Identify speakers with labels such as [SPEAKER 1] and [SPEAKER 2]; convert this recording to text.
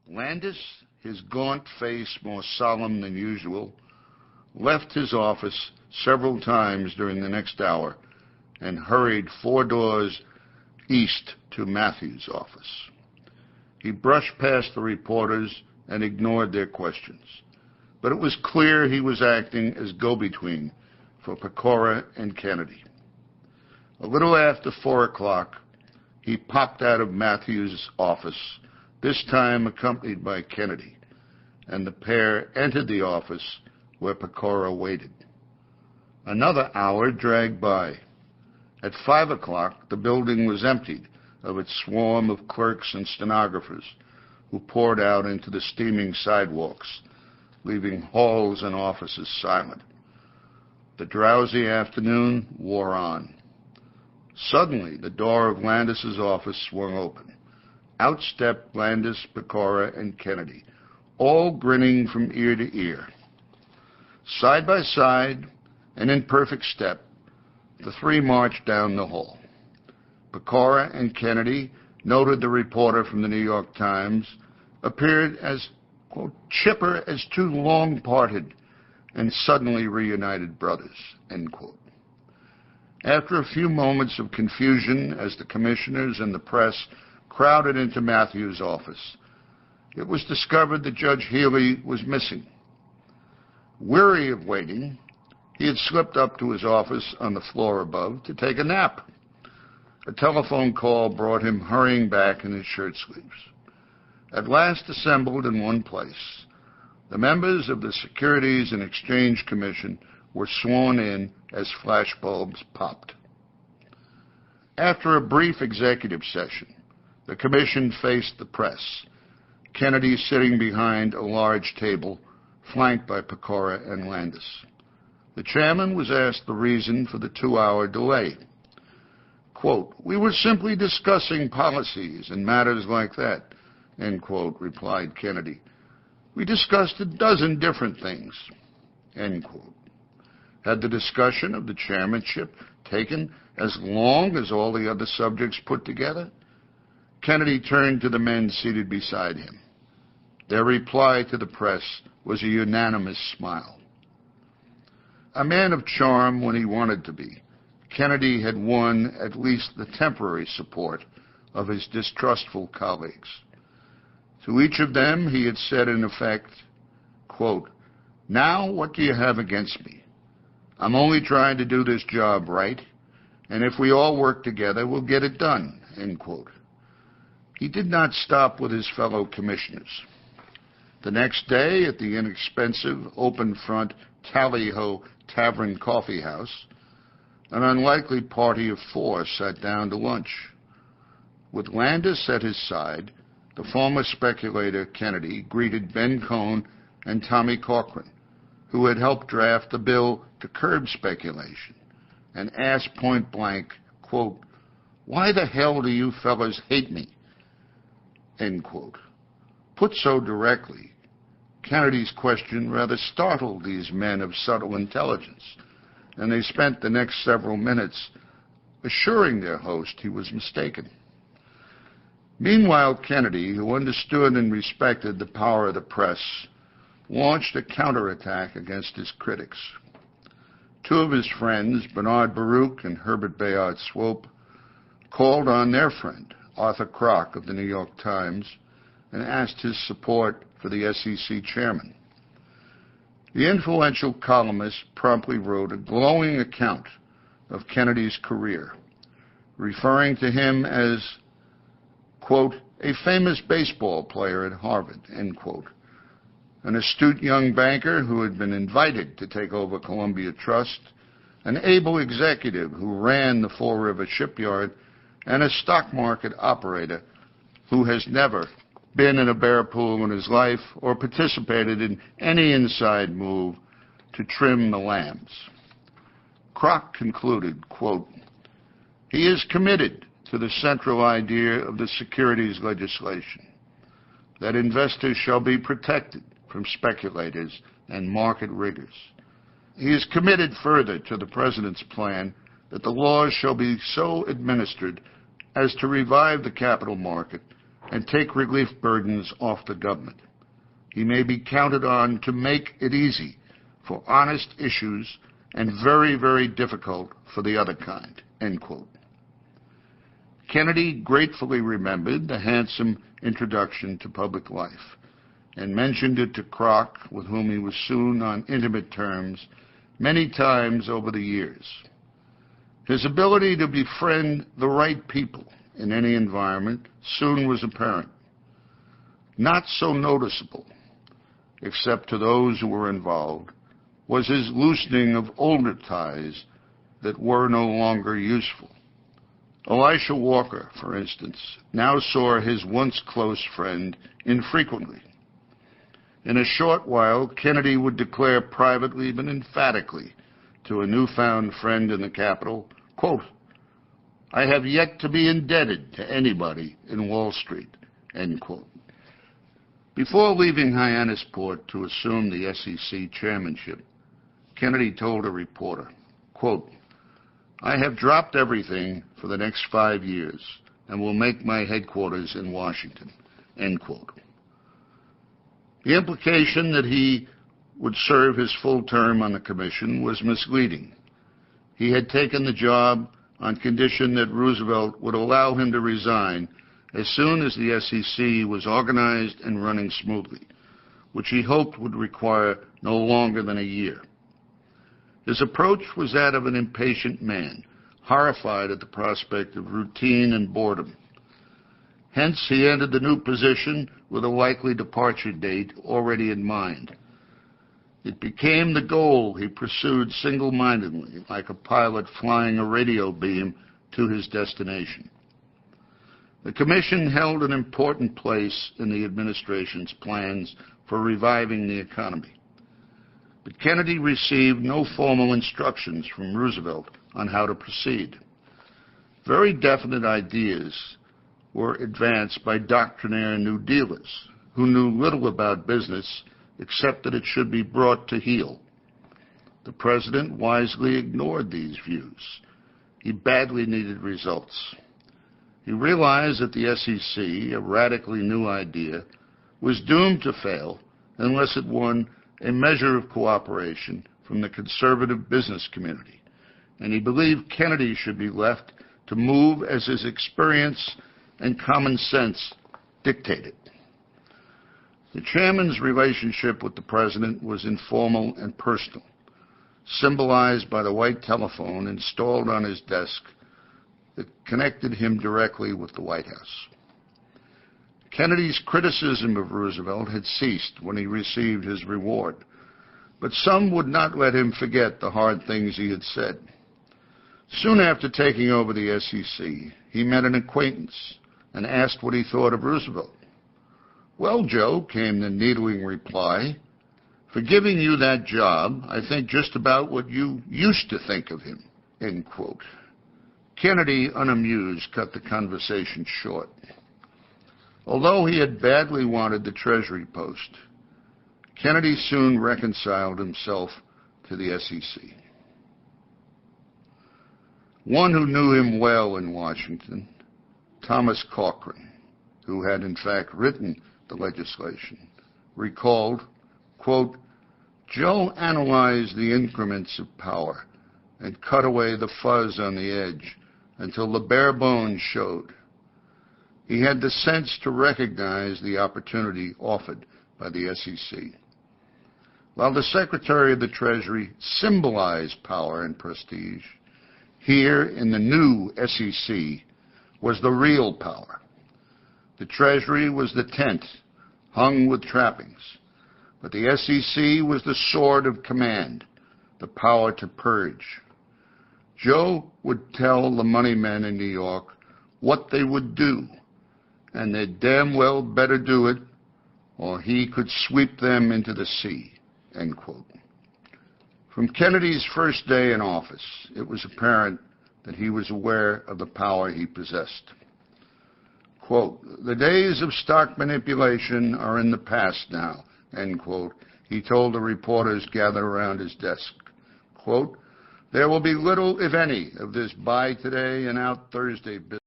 [SPEAKER 1] Landis, his gaunt face more solemn than usual, left his office several times during the next hour and hurried 4 doors east to Matthews' office. He brushed past the reporters and ignored their questions, but it was clear he was acting as go-between for Pecora and Kennedy. A little after 4 o'clock, he popped out of Matthews' office, this time accompanied by Kennedy, and the pair entered the office where Pecora waited. Another hour dragged by. At 5 o'clock, the building was emptied of its swarm of clerks and stenographers who poured out into the steaming sidewalks, leaving halls and offices silent. The drowsy afternoon wore on. Suddenly, the door of Landis's office swung open. Out stepped Landis, Pecora, and Kennedy, all grinning from ear to ear. Side by side and in perfect step, the 3 marched down the hall. Pecora and Kennedy, noted the reporter from the New York Times, appeared as, quote, chipper as 2 long-parted and suddenly reunited brothers, end quote. After a few moments of confusion as the commissioners and the press crowded into Matthews' office, it was discovered that Judge Healy was missing. Weary of waiting, he had slipped up to his office on the floor above to take a nap. A telephone call brought him hurrying back in his shirt sleeves. At last assembled in one place, the members of the Securities and Exchange Commission were sworn in as flashbulbs popped. After a brief executive session, the commission faced the press, Kennedy sitting behind a large table flanked by Pecora and Landis. The chairman was asked the reason for the 2-hour delay. Quote, "We were simply discussing policies and matters like that," end quote, replied Kennedy. "We discussed a dozen different things," end quote. Had the discussion of the chairmanship taken as long as all the other subjects put together? Kennedy turned to the men seated beside him. Their reply to the press was a unanimous smile. A man of charm when he wanted to be, Kennedy had won at least the temporary support of his distrustful colleagues. To each of them he had said in effect, quote, "Now what do you have against me? I'm only trying to do this job right, and if we all work together, we'll get it done," end quote. He did not stop with his fellow commissioners. The next day, at the inexpensive, open-front Tally-Ho Tavern Coffee House, an unlikely party of 4 sat down to lunch. With Landis at his side, the former speculator Kennedy greeted Ben Cohn and Tommy Corcoran, who had helped draft the bill to curb speculation, and asked point blank, quote, "Why the hell do you fellas hate me?" end quote. Put so directly, Kennedy's question rather startled these men of subtle intelligence, and they spent the next several minutes assuring their host he was mistaken. Meanwhile, Kennedy, who understood and respected the power of the press, launched a counterattack against his critics. 2 of his friends, Bernard Baruch and Herbert Bayard Swope, called on their friend, Arthur Kroc of the New York Times, and asked his support for the SEC chairman. The influential columnist promptly wrote a glowing account of Kennedy's career, referring to him as, quote, "a famous baseball player at Harvard," end quote, an astute young banker who had been invited to take over Columbia Trust, an able executive who ran the Fall River shipyard, and a stock market operator who has never been in a bear pool in his life or participated in any inside move to trim the lambs. Kroc concluded, quote, "He is committed to the central idea of the securities legislation, that investors shall be protected from speculators and market riggers. He is committed further to the President's plan that the laws shall be so administered as to revive the capital market and take relief burdens off the government. He may be counted on to make it easy for honest issues and very, very difficult for the other kind, end quote. Kennedy gratefully remembered the handsome introduction to public life and mentioned it to Kroc, with whom he was soon on intimate terms, many times over the years. His ability to befriend the right people in any environment soon was apparent. Not so noticeable, except to those who were involved, was his loosening of older ties that were no longer useful. Elisha Walker, for instance, now saw his once close friend infrequently. In a short while, Kennedy would declare privately but emphatically to a newfound friend in the Capitol, quote, "I have yet to be indebted to anybody in Wall Street," end quote. Before leaving Hyannisport to assume the SEC chairmanship, Kennedy told a reporter, quote, "I have dropped everything for the next 5 years and will make my headquarters in Washington," end quote. The implication that he would serve his full term on the commission was misleading. He had taken the job on condition that Roosevelt would allow him to resign as soon as the SEC was organized and running smoothly, which he hoped would require no longer than a year. His approach was that of an impatient man, horrified at the prospect of routine and boredom. Hence, he entered the new position with a likely departure date already in mind. It became the goal he pursued single-mindedly, like a pilot flying a radio beam to his destination. The commission held an important place in the administration's plans for reviving the economy. But Kennedy received no formal instructions from Roosevelt on how to proceed. Very definite ideas were advanced by doctrinaire New Dealers, who knew little about business except that it should be brought to heel. The president wisely ignored these views. He badly needed results. He realized that the SEC, a radically new idea, was doomed to fail unless it won a measure of cooperation from the conservative business community, and he believed Kennedy should be left to move as his experience and common sense dictated. The chairman's relationship with the president was informal and personal, symbolized by the white telephone installed on his desk that connected him directly with the White House. Kennedy's criticism of Roosevelt had ceased when he received his reward, but some would not let him forget the hard things he had said. Soon after taking over the SEC, he met an acquaintance and asked what he thought of Roosevelt. "Well, Joe," came the needling reply, "for giving you that job, I think just about what you used to think of him," end quote. Kennedy, unamused, cut the conversation short. Although he had badly wanted the Treasury post, Kennedy soon reconciled himself to the SEC. One who knew him well in Washington, Thomas Cochrane, who had in fact written the legislation, recalled, quote, "Joe analyzed the increments of power and cut away the fuzz on the edge until the bare bones showed. He had the sense to recognize the opportunity offered by the SEC. While the Secretary of the Treasury symbolized power and prestige, here in the new SEC was the real power. The Treasury was the tent hung with trappings, but the SEC was the sword of command, the power to purge. Joe would tell the money men in New York what they would do, and they'd damn well better do it, or he could sweep them into the sea," end quote. From Kennedy's first day in office, it was apparent that he was aware of the power he possessed. Quote, "The days of stock manipulation are in the past now," end quote, he told the reporters gathered around his desk. Quote, "There will be little, if any, of this buy today and out Thursday business."